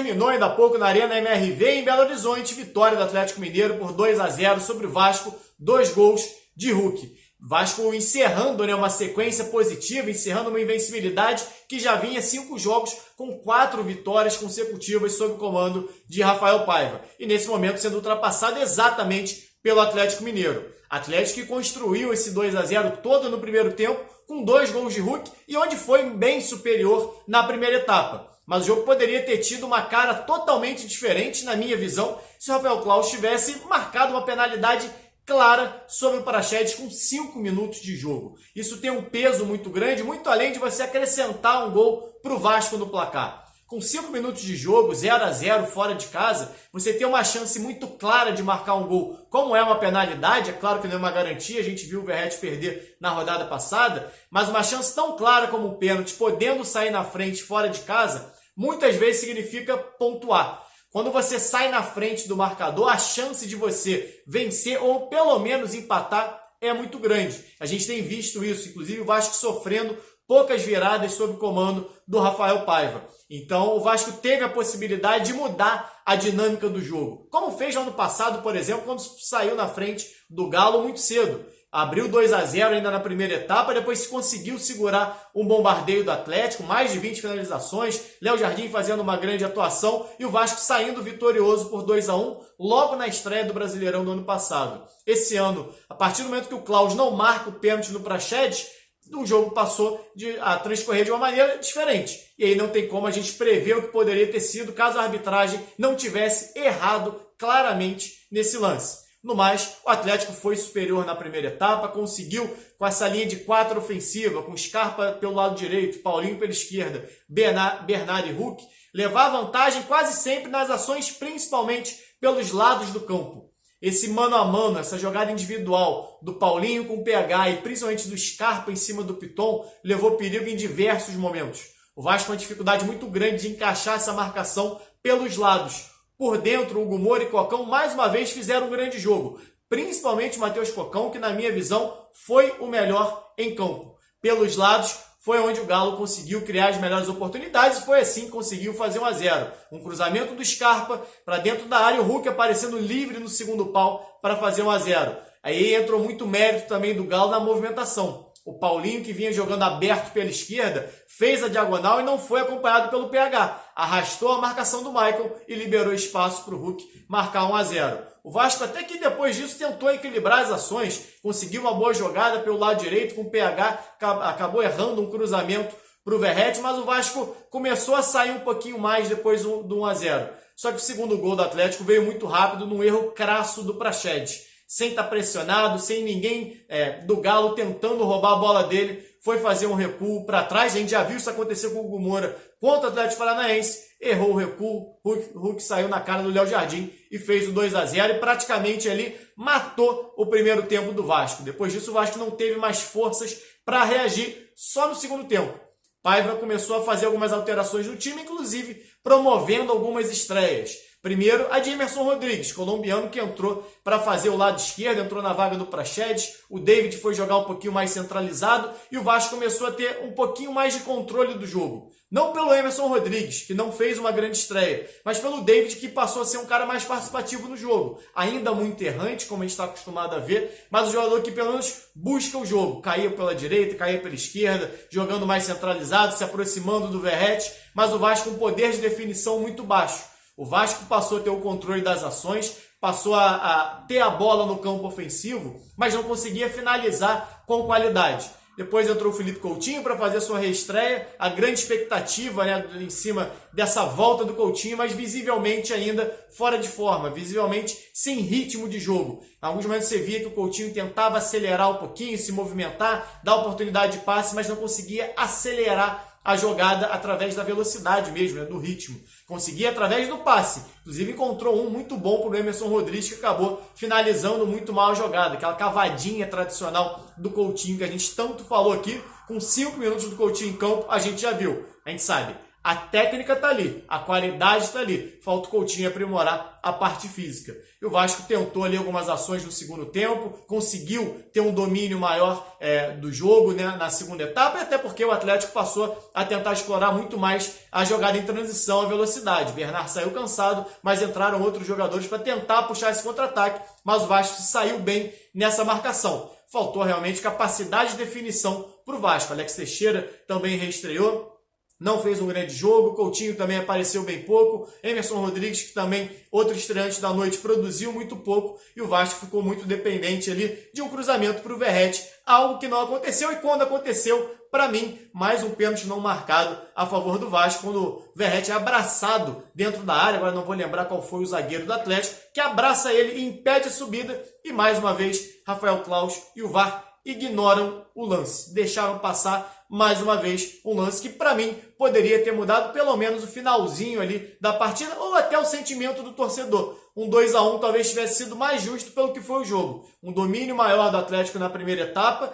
terminou ainda há pouco na Arena MRV em Belo Horizonte, vitória do Atlético Mineiro por 2-0 sobre o Vasco, 2 gols de Hulk. Vasco encerrando, né, uma sequência positiva, encerrando uma invencibilidade que já vinha 5 jogos com 4 vitórias consecutivas sob o comando de Rafael Paiva. E nesse momento sendo ultrapassado exatamente pelo Atlético Mineiro. Atlético que construiu esse 2-0 todo no primeiro tempo, com 2 gols de Hulk e onde foi bem superior na primeira etapa. Mas o jogo poderia ter tido uma cara totalmente diferente, na minha visão, se o Rafael Claus tivesse marcado uma penalidade clara sobre o Praxedes com 5 minutos de jogo. Isso tem um peso muito grande, muito além de você acrescentar um gol para o Vasco no placar. Com 5 minutos de jogo, 0-0 fora de casa, você tem uma chance muito clara de marcar um gol. Como é uma penalidade, é claro que não é uma garantia, a gente viu o Verratti perder na rodada passada, mas uma chance tão clara como o pênalti, podendo sair na frente fora de casa, muitas vezes significa pontuar. Quando você sai na frente do marcador, a chance de você vencer ou pelo menos empatar é muito grande. A gente tem visto isso, inclusive o Vasco sofrendo poucas viradas sob o comando do Rafael Paiva. Então o Vasco teve a possibilidade de mudar a dinâmica do jogo. Como fez no ano passado, por exemplo, quando saiu na frente do Galo muito cedo. Abriu 2-0 ainda na primeira etapa, depois se conseguiu segurar um bombardeio do Atlético, mais de 20 finalizações, Léo Jardim fazendo uma grande atuação e o Vasco saindo vitorioso por 2-1 logo na estreia do Brasileirão do ano passado. Esse ano, a partir do momento que o Claus não marca o pênalti no Praxedes, o jogo passou a transcorrer de uma maneira diferente. E aí não tem como a gente prever o que poderia ter sido caso a arbitragem não tivesse errado claramente nesse lance. No mais, o Atlético foi superior na primeira etapa, conseguiu, com essa linha de 4 ofensiva, com Scarpa pelo lado direito, Paulinho pela esquerda, Bernard e Hulk, levar vantagem quase sempre nas ações, principalmente pelos lados do campo. Esse mano a mano, essa jogada individual do Paulinho com o PH e principalmente do Scarpa em cima do Piton, levou perigo em diversos momentos. O Vasco com uma dificuldade muito grande de encaixar essa marcação pelos lados. Por dentro, Hugo Moura e Cocão mais uma vez fizeram um grande jogo. Principalmente o Matheus Cocão, que na minha visão foi o melhor em campo. Pelos lados, foi onde o Galo conseguiu criar as melhores oportunidades e foi assim que conseguiu fazer 1-0. Um cruzamento do Scarpa para dentro da área, o Hulk aparecendo livre no segundo pau para fazer 1-0. Aí entrou muito mérito também do Galo na movimentação. O Paulinho, que vinha jogando aberto pela esquerda, fez a diagonal e não foi acompanhado pelo PH. Arrastou a marcação do Michael e liberou espaço para o Hulk marcar 1-0. O Vasco até que depois disso tentou equilibrar as ações, conseguiu uma boa jogada pelo lado direito com o PH, acabou errando um cruzamento para o Verratti, mas o Vasco começou a sair um pouquinho mais depois do 1-0. Só que o segundo gol do Atlético veio muito rápido num erro crasso do Praxedes. Sem estar pressionado, sem ninguém do Galo tentando roubar a bola dele, foi fazer um recuo para trás. A gente já viu isso acontecer com o Hugo Moura contra o Atlético Paranaense, errou o recuo, Hulk saiu na cara do Léo Jardim e fez o 2-0 e praticamente ali matou o primeiro tempo do Vasco. Depois disso o Vasco não teve mais forças para reagir só no segundo tempo. Paiva começou a fazer algumas alterações no time, inclusive promovendo algumas estreias. Primeiro, a de Emerson Rodrigues, colombiano que entrou para fazer o lado esquerdo, entrou na vaga do Praxedes. O David foi jogar um pouquinho mais centralizado e o Vasco começou a ter um pouquinho mais de controle do jogo. Não pelo Emerson Rodrigues, que não fez uma grande estreia, mas pelo David, que passou a ser um cara mais participativo no jogo. Ainda muito errante, como a gente está acostumado a ver, mas o jogador que pelo menos busca o jogo. Caía pela direita, caía pela esquerda, jogando mais centralizado, se aproximando do Verratti, mas o Vasco com um poder de definição muito baixo. O Vasco passou a ter o controle das ações, passou a ter a bola no campo ofensivo, mas não conseguia finalizar com qualidade. Depois entrou o Felipe Coutinho para fazer sua reestreia, a grande expectativa, né, em cima dessa volta do Coutinho, mas visivelmente ainda fora de forma, visivelmente sem ritmo de jogo. Em alguns momentos você via que o Coutinho tentava acelerar um pouquinho, se movimentar, dar oportunidade de passe, mas não conseguia acelerar a jogada através da velocidade mesmo, né, do ritmo. Conseguia através do passe. Inclusive encontrou um muito bom para o Emerson Rodrigues, que acabou finalizando muito mal a jogada. Aquela cavadinha tradicional do Coutinho que a gente tanto falou aqui. Com 5 minutos do Coutinho em campo, a gente já viu. A gente sabe. A técnica tá ali, a qualidade tá ali. Falta o Coutinho aprimorar a parte física. E o Vasco tentou ali algumas ações no segundo tempo, conseguiu ter um domínio maior do jogo, né, na segunda etapa, e até porque o Atlético passou a tentar explorar muito mais a jogada em transição, a velocidade. Bernard saiu cansado, mas entraram outros jogadores para tentar puxar esse contra-ataque, mas o Vasco saiu bem nessa marcação. Faltou realmente capacidade de definição para o Vasco. Alex Teixeira também reestreou, não fez um grande jogo. Coutinho também apareceu bem pouco. Emerson Rodrigues, que também outro estreante da noite, produziu muito pouco. E o Vasco ficou muito dependente ali de um cruzamento para o Verratti, algo que não aconteceu. E quando aconteceu, para mim, mais um pênalti não marcado a favor do Vasco, quando o Verratti é abraçado dentro da área. Agora não vou lembrar qual foi o zagueiro do Atlético, que abraça ele e impede a subida. E mais uma vez, Rafael Claus e o VAR ignoram o lance. Deixaram passar mais uma vez um lance que, para mim, poderia ter mudado pelo menos o finalzinho ali da partida, ou até o sentimento do torcedor. Um 2-1 talvez tivesse sido mais justo pelo que foi o jogo. Um domínio maior do Atlético na primeira etapa,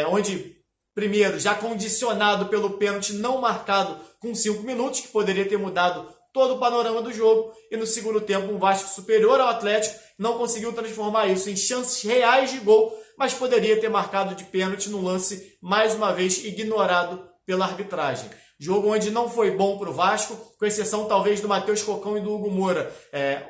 onde, primeiro, já condicionado pelo pênalti não marcado com 5 minutos, que poderia ter mudado todo o panorama do jogo, e no segundo tempo um Vasco superior ao Atlético, não conseguiu transformar isso em chances reais de gol, mas poderia ter marcado de pênalti no lance, mais uma vez, ignorado pela arbitragem. Jogo onde não foi bom para o Vasco, com exceção talvez do Matheus Cocão e do Hugo Moura.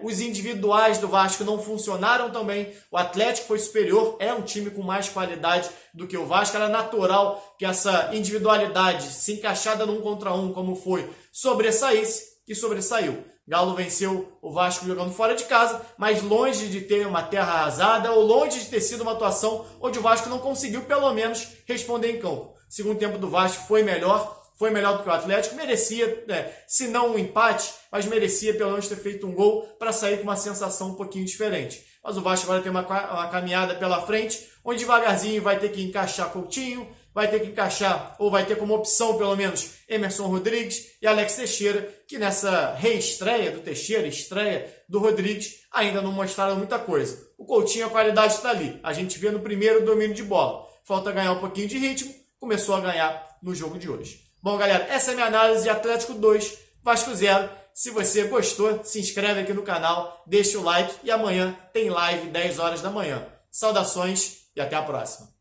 Os individuais do Vasco não funcionaram também. O Atlético foi superior, é um time com mais qualidade do que o Vasco. Era natural que essa individualidade, se encaixada num contra um, como foi, sobressaísse, e sobressaiu. Galo venceu o Vasco jogando fora de casa, mas longe de ter uma terra arrasada ou longe de ter sido uma atuação onde o Vasco não conseguiu, pelo menos, responder em campo. O segundo tempo do Vasco foi melhor do que o Atlético, merecia, se não um empate, mas merecia pelo menos ter feito um gol para sair com uma sensação um pouquinho diferente. Mas o Vasco agora tem uma caminhada pela frente, onde devagarzinho vai ter que encaixar Coutinho, vai ter que encaixar, ou vai ter como opção, pelo menos, Emerson Rodrigues e Alex Teixeira, que nessa reestreia do Teixeira, estreia do Rodrigues, ainda não mostraram muita coisa. O Coutinho, a qualidade está ali. A gente vê no primeiro domínio de bola. Falta ganhar um pouquinho de ritmo, começou a ganhar no jogo de hoje. Bom, galera, essa é a minha análise de Atlético 2, Vasco 0. Se você gostou, se inscreve aqui no canal, deixa o like e amanhã tem live 10 horas da manhã. Saudações e até a próxima.